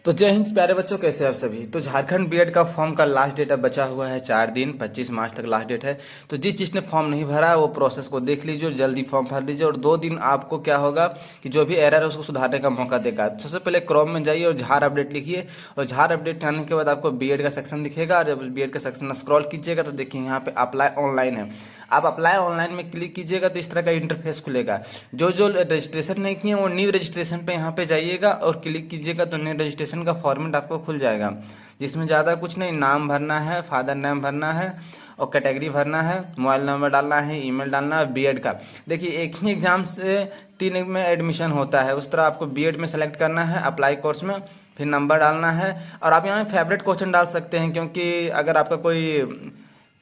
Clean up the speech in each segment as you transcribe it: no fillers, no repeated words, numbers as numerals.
तो जय हिंद प्यारे बच्चों, कैसे आप सभी। तो झारखंड बीएड का फॉर्म का लास्ट डेट अब बचा हुआ है 4 दिन, 25 मार्च तक लास्ट डेट है। तो जिसने फॉर्म नहीं भरा है वो प्रोसेस को देख लीजिए और जल्दी फॉर्म भर लीजिए। और 2 दिन आपको क्या होगा कि जो भी एरर है उसको सुधारने का मौका देगा। सबसे पहले क्रोम में जाइए और झार अपडेट लिखिए, और झार अपडेट आने के बाद आपको बीएड का सेक्शन दिखेगा। और जब बीएड का सेक्शन स्क्रॉल कीजिएगा तो देखिए यहाँ पे अप्लाई ऑनलाइन है। आप अप्लाई ऑनलाइन में क्लिक कीजिएगा तो इस तरह का इंटरफेस खुलेगा। जो जो रजिस्ट्रेशन नहीं किए वो न्यू रजिस्ट्रेशन पे यहाँ पे जाइएगा और क्लिक कीजिएगा तो न्यू रजिस्ट्रेशन का फॉर्मेट आपको खुल जाएगा, जिसमें ज़्यादा कुछ नहीं, नाम भरना है, फादर नेम भरना है और कैटेगरी भरना है, मोबाइल नंबर डालना है, ईमेल डालना है। बीएड का देखिए एक ही एग्जाम से 3 में एडमिशन होता है, उस तरह आपको बीएड में सेलेक्ट करना है, अप्लाई कोर्स में, फिर नंबर डालना है। और आप यहाँ फेवरेट क्वेश्चन डाल सकते हैं, क्योंकि अगर आपका कोई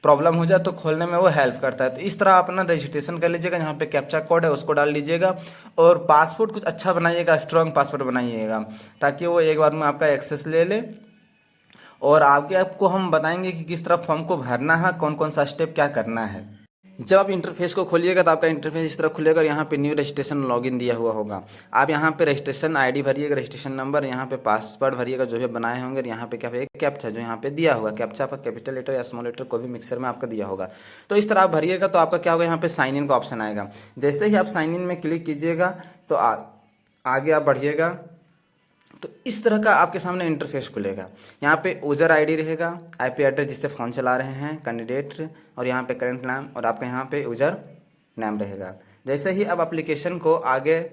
प्रॉब्लम हो जाए तो खोलने में वो हेल्प करता है। तो इस तरह आप अपना रजिस्ट्रेशन कर लीजिएगा। यहाँ पे कैप्चा कोड है उसको डाल लीजिएगा और पासपोर्ट कुछ अच्छा बनाइएगा, स्ट्रॉन्ग पासपोर्ट बनाइएगा, ताकि वो एक बार में आपका एक्सेस ले ले। और आगे आपको हम बताएंगे कि किस तरह फॉर्म को भरना है, कौन कौन सा स्टेप क्या करना है। जब आप इंटरफेस को खोलिएगा तो आपका इंटरफेस इस तरह खुलेगा और यहाँ पे न्यू रजिस्ट्रेशन लॉगिन दिया हुआ होगा। आप यहाँ पे रजिस्ट्रेशन आईडी भरिएगा, रजिस्ट्रेशन नंबर, यहाँ पे पासवर्ड भरिएगा जो भी बनाए होंगे। और यहाँ पे क्या है, कैप्चा जो यहाँ पे दिया होगा, कैप्चा आपका कैपिटल लेटर या स्मॉल लेटर कोई भी मिक्सर में आपका दिया होगा। तो इस तरह आप भरिएगा तो आपका क्या होगा, यहाँ पे साइन इन का ऑप्शन आएगा। जैसे ही आप साइन इन में क्लिक कीजिएगा तो आगे आप बढ़िएगा तो इस तरह का आपके सामने इंटरफेस खुलेगा। यहाँ पे यूजर आईडी रहेगा, आईपी एड्रेस जिससे फ़ोन चला रहे हैं, कैंडिडेट, और यहाँ पे करंट नाम, और आपका यहाँ पे यूजर नाम रहेगा। जैसे ही अब एप्लीकेशन को आगे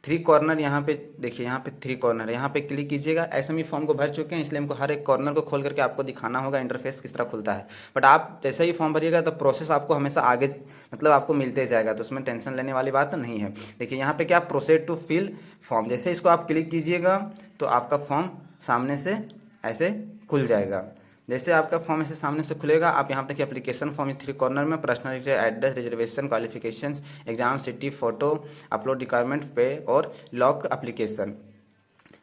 3 कॉर्नर यहाँ पे देखिए, यहाँ पे 3 कॉर्नर है, यहाँ पे क्लिक कीजिएगा। ऐसे में फॉर्म को भर चुके हैं इसलिए हमको हर एक कॉर्नर को खोल करके आपको दिखाना होगा इंटरफेस किस तरह खुलता है। बट आप जैसे ही फॉर्म भरिएगा तो प्रोसेस आपको हमेशा आगे मतलब आपको मिलते जाएगा, तो उसमें टेंशन लेने वाली बात नहीं है। देखिए यहाँ पे क्या, प्रोसीड टू फिल फॉर्म, जैसे इसको आप क्लिक कीजिएगा तो आपका फॉर्म सामने से ऐसे खुल जाएगा। जैसे आपका फॉर्म ऐसे सामने से खुलेगा, आप यहाँ पे देखिए एप्लीकेशन फॉर्म 3 कॉर्नर में personal detail, address, reservation, qualifications, exam, city, photo, upload requirement, पे और लॉक एप्लीकेशन,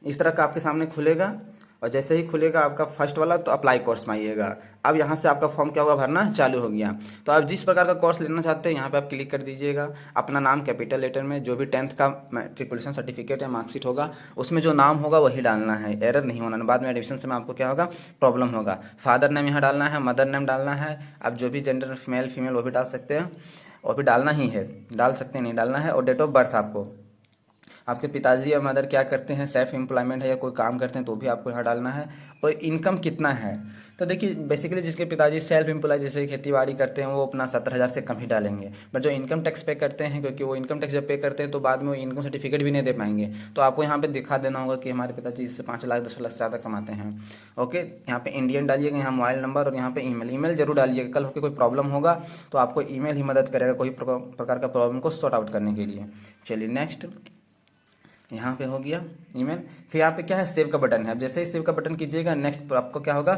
इस तरह का आपके सामने खुलेगा। और जैसे ही खुलेगा आपका फर्स्ट वाला तो अप्लाई कोर्स में आइएगा। अब यहाँ से आपका फॉर्म क्या होगा, भरना चालू हो गया। तो आप जिस प्रकार का कोर्स लेना चाहते हैं यहाँ पे आप क्लिक कर दीजिएगा। अपना नाम कैपिटल लेटर में, जो भी 10th का मैट्रिकुलेशन सर्टिफिकेट या मार्कशीट होगा उसमें जो नाम होगा वही डालना है, एरर नहीं होना। बाद में एडमिशन समय आपको क्या होगा, प्रॉब्लम होगा। फादर नेम यहाँ डालना है, मदर नेम डालना है, आप जो भी जेंडर मेल फीमेल वो भी डाल सकते हैं, और भी डालना ही है, डाल सकते हैं नहीं डालना है। और डेट ऑफ बर्थ आपको, आपके पिताजी या मदर क्या करते हैं, सेल्फ एम्प्लॉयमेंट है या कोई काम करते हैं तो भी आपको यहाँ डालना है। और इनकम कितना है, तो देखिए बेसिकली जिसके पिताजी सेल्फ एम्प्लॉय जैसे खेती बाड़ी करते हैं वो अपना 70,000 से कम ही डालेंगे। बट जो इनकम टैक्स पे करते हैं, क्योंकि वो इनकम टैक्स जब पे करते हैं तो बाद में वो इनकम सर्टिफिकेट भी नहीं दे पाएंगे, तो आपको यहाँ पे दिखा देना होगा कि हमारे पिताजी इससे 5 लाख 10 लाख से ज़्यादा कमाते हैं। ओके, यहाँ पे इंडियन डालिएगा, यहाँ मोबाइल नंबर, और यहाँ पे ईमेल जरूर डालिएगा। कल होकर कोई प्रॉब्लम होगा तो आपको ईमेल ही मदद करेगा कोई प्रकार का प्रॉब्लम को सॉर्ट आउट करने के लिए। चलिए नेक्स्ट, यहाँ पे हो गया ईमेल। फिर यहाँ पे क्या है, सेव का बटन है। अब जैसे ही सेव का बटन कीजिएगा नेक्स्ट आपको क्या होगा,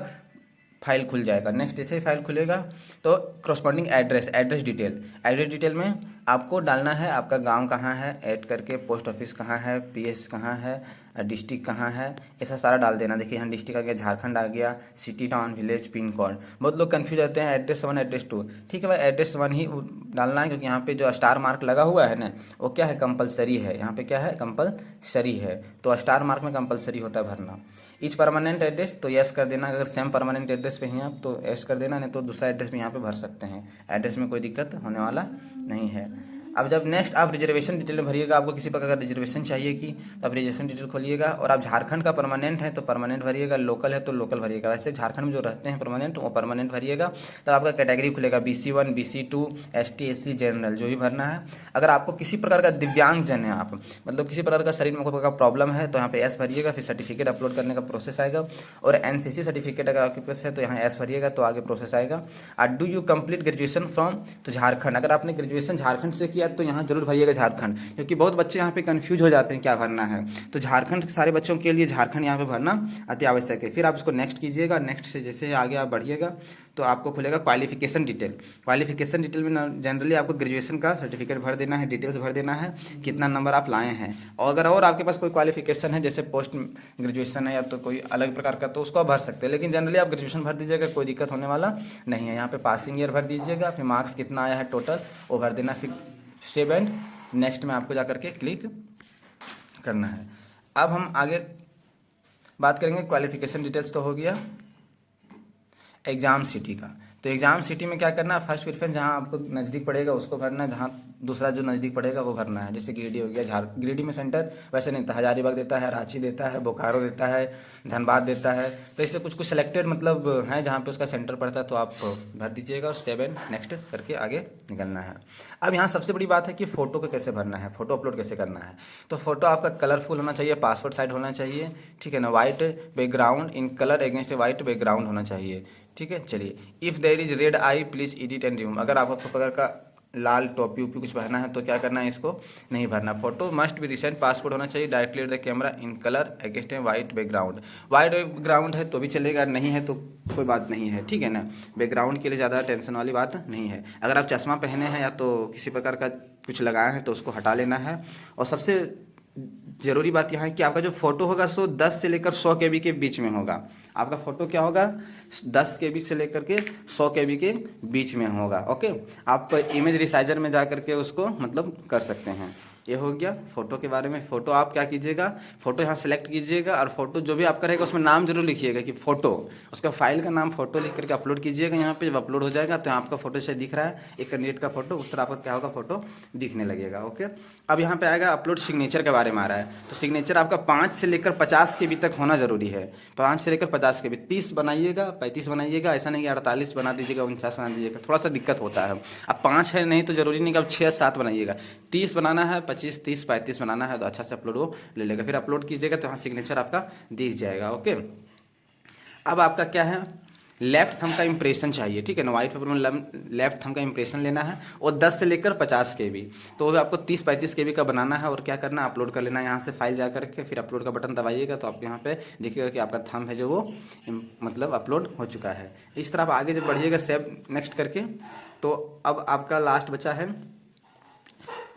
फाइल खुल जाएगा। नेक्स्ट जैसे ही फाइल खुलेगा तो करस्पॉन्डिंग एड्रेस डिटेल में आपको डालना है आपका गांव कहाँ है, ऐड करके पोस्ट ऑफिस कहाँ है, पीएस कहाँ है, डिस्ट्रिक्ट कहाँ है, ऐसा सारा डाल देना। देखिए यहाँ डिस्ट्रिक्ट आ गया, झारखंड आ गया, city, town, village, pin code. बहुत लोग कन्फ्यूज होते हैं एड्रेस 1 एड्रेस 2, ठीक है भाई एड्रेस 1 ही डालना है, क्योंकि यहाँ पे जो स्टार मार्क लगा हुआ है ना वो क्या है, कंपलसरी है। यहाँ पे क्या है, कंपलसरी है, तो स्टार मार्क में कंपलसरी होता है भरना। इच परमानेंट एड्रेस तो यस कर देना, अगर सेम परमानेंट एड्रेस पे हैं आप तो यस कर देना, नहीं तो दूसरा एड्रेस भी यहाँ पे भर सकते हैं। एड्रेस में कोई दिक्कत होने वाला नहीं है। अब जब नेक्स्ट आप रिजर्वेशन डिटेल भरिएगा, आपको किसी प्रकार का रिजर्वेशन चाहिए कि, तो आप रिजर्वेशन डिटेल खोलिएगा। और आप झारखंड का परमानेंट है तो परमानेंट भरिएगा, लोकल है तो लोकल भरिएगा। वैसे झारखंड में जो रहते हैं परमानेंट वो परमानेंट भरिएगा। तो आपका कैटेगरी खुलेगा BC1, BC2, ST SC general, जो भी भरना है। अगर आपको किसी प्रकार का दिव्यांगजन है, आप मतलब किसी प्रकार का शरीर में कोई प्रकार का प्रॉब्लम है तो यहाँ पे S भरिएगा, फिर सर्टिफिकेट अपलोड करने का प्रोसेस आएगा। और NCC सर्टिफिकेट अगर आपके पास है तो यहाँ S भरिएगा तो आगे प्रोसेस आएगा। Do you complete graduation from, तो झारखंड, अगर आपने ग्रेजुएशन झारखंड से किया तो यहाँ जरूर भरिएगा झारखंड, क्योंकि बहुत बच्चे यहाँ पे कंफ्यूज हो जाते हैं क्या भरना है। तो झारखंड के सारे बच्चों के लिए झारखंड यहाँ पे भरना अति आवश्यक है। फिर आप इसको नेक्स्ट कीजिएगा। नेक्स्ट से जैसे आगे आप बढ़िएगा तो आपको खुलेगा क्वालिफिकेशन डिटेल। क्वालिफिकेशन डिटेल में जनरली आपको ग्रेजुएशन का सर्टिफिकेट भर देना है, डिटेल्स भर देना है, कितना नंबर आप लाए हैं। और अगर और आपके पास कोई क्वालिफिकेशन है जैसे पोस्ट ग्रेजुएशन है या तो कोई अलग प्रकार का, तो उसको आप भर सकते हैं। लेकिन जनरली आप ग्रेजुएशन भर दीजिएगा, कोई दिक्कत होने वाला नहीं है। यहाँ पे पासिंग ईयर भर दीजिएगा, फिर मार्क्स कितना आया है टोटल वो भर देना, फिर सेव एंड नेक्स्ट में आपको जा करके क्लिक करना है। अब हम आगे बात करेंगे क्वालिफिकेशन डिटेल्स तो हो गया। एग्ज़ाम सिटी का, तो एग्ज़ाम सिटी में क्या करना है, फर्स्ट प्रेफरेंस जहाँ आपको नज़दीक पड़ेगा उसको भरना है, जहाँ दूसरा जो नज़दीक पड़ेगा वो भरना है। जैसे गिरिडीह हो गया, गिरिडीह में सेंटर वैसे नहीं था, हजारीबाग देता है, रांची देता है, बोकारो देता है, धनबाद देता है। तो इससे कुछ कुछ सेलेक्टेड मतलब है जहाँ पे उसका सेंटर पड़ता है, तो आप भर दीजिएगा और 7 नेक्स्ट करके आगे निकलना है। अब यहाँ सबसे बड़ी बात है कि फ़ोटो को कैसे भरना है, फ़ोटो अपलोड कैसे करना है। तो फोटो आपका कलरफुल होना चाहिए, पासपोर्ट साइज होना चाहिए, ठीक है ना, white background in colour against white background होना चाहिए, ठीक है। चलिए, if there is red eye please edit and remove, अगर आपको कलर का लाल टोपी उपी कुछ भरना है तो क्या करना है, इसको नहीं भरना। Photo must be recent, passport होना चाहिए, directly the camera in colour against white background. White background है तो भी चलेगा, नहीं है तो कोई बात नहीं है, ठीक है ना। बैकग्राउंड के लिए ज़्यादा टेंशन वाली बात नहीं है। अगर आप चश्मा पहने हैं या तो किसी प्रकार का कुछ लगाए हैं तो उसको हटा लेना है। और सबसे ज़रूरी बात यहाँ है कि आपका जो फोटो होगा सो 10 से लेकर 100 KB के बीच में होगा। आपका फोटो क्या होगा, 10 KB से लेकर के 100 KB के बीच में होगा, ओके। आप इमेज रिसाइजर में जा करके उसको मतलब कर सकते हैं। ये हो गया फोटो के बारे में। फोटो आप क्या कीजिएगा, फोटो यहाँ सेलेक्ट कीजिएगा और फोटो जो भी आपका रहेगा उसमें नाम जरूर लिखिएगा कि फोटो, उसका फाइल का नाम फोटो लिख करके अपलोड कीजिएगा। यहाँ पे जब अपलोड हो जाएगा तो आपका फोटो से दिख रहा है एक कैंडिडेट का फोटो, उस तरह आपका क्या होगा, फोटो दिखने लगेगा, ओके। अब यहाँ पे आएगा अपलोड सिग्नेचर के बारे में आ रहा है। तो सिग्नेचर आपका 5 से लेकर 50 KB तक होना जरूरी है। 5 से लेकर 50 KB, 30 बनाइएगा, 35 बनाइएगा, ऐसा नहीं कि 48 बना दीजिएगा, 49 बना दीजिएगा, थोड़ा सा दिक्कत होता है। अब 5 है नहीं तो जरूरी नहीं कि आप 6-7 बनाइएगा, 30 बनाना है, 25, 30, 35 बनाना है तो अच्छा से अपलोड वो ले लेगा। फिर अपलोड कीजिएगा तो यहाँ सिग्नेचर आपका दिख जाएगा, ओके। अब आपका क्या है, लेफ्ट थंब का इंप्रेशन चाहिए, ठीक है ना। व्हाइट पेपर में लेफ्ट थंब का इंप्रेशन लेना है और 10 से लेकर 50 KB, तो आपको 30-35 KB का बनाना है। और क्या करना है, अपलोड कर लेना है। यहाँ से फाइल जा करके फिर अपलोड का बटन दबाइएगा तो आप यहाँ पे देखिएगा कि आपका थंब है जो वो मतलब अपलोड हो चुका है। इस तरह आप आगे जब बढ़िएगा सेव नेक्स्ट करके, तो अब आपका लास्ट बचा है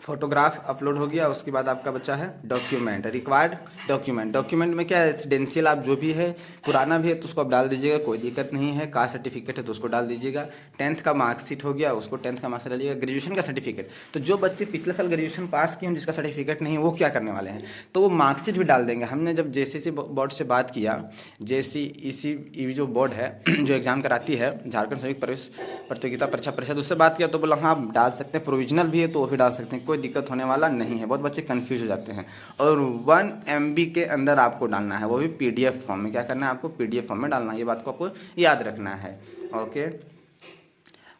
फोटोग्राफ अपलोड हो गया। उसके बाद आपका बच्चा है डॉक्यूमेंट, रिक्वायर्ड डॉक्यूमेंट। डॉक्यूमेंट में क्या है, रेसिडेंशियल आप जो भी है, पुराना भी है तो उसको आप डाल दीजिएगा, कोई दिक्कत नहीं है। कास्ट सर्टिफिकेट है तो उसको डाल दीजिएगा। 10th का मार्कशीट हो गया, उसको 10th का मार्क्स डालिएगा। ग्रेजुएशन का सर्टिफिकेट, तो जो बच्चे पिछले साल ग्रेजुएशन पास किए हैं जिसका सर्टिफिकेट नहीं है वो क्या करने वाले हैं, तो वो मार्कशीट भी डाल देंगे। हमने जब JCC बोर्ड से बात किया, JCEC जो बोर्ड है जो एग्जाम कराती है, झारखंड संयुक्त प्रवेश प्रतियोगिता परीक्षा परिषद, उससे बात किया तो बोला हाँ आप डाल सकते हैं, प्रोविजनल भी है तो वो भी डाल सकते हैं, कोई दिक्कत होने वाला नहीं है। बहुत बच्चे कंफ्यूज हो जाते हैं। और 1 MB के अंदर आपको डालना है, वो भी PDF फॉर्म में। क्या करना है आपको, PDF फॉर्म में डालना है, ये बात को आपको याद रखना है, ओके।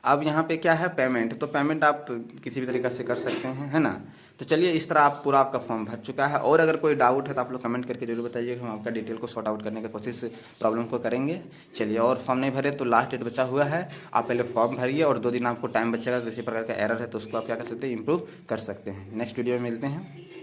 अब यहाँ पे क्या है, पेमेंट, तो पेमेंट आप किसी भी तरीके से कर सकते हैं, है ना। तो चलिए, इस तरह आप पूरा आपका फॉर्म भर चुका है। और अगर कोई डाउट है तो आप लोग कमेंट करके जरूर बताइएगा, हम आपका डिटेल को सॉर्ट आउट करने की कोशिश प्रॉब्लम को करेंगे। चलिए, और फॉर्म नहीं भरे तो लास्ट डेट बचा हुआ है, आप पहले फॉर्म भरिए और 2 दिन आपको टाइम बचेगा। किसी प्रकार का एरर है तो उसको आप क्या कर सकते हैं, इंप्रूव कर सकते हैं। नेक्स्ट वीडियो में मिलते हैं।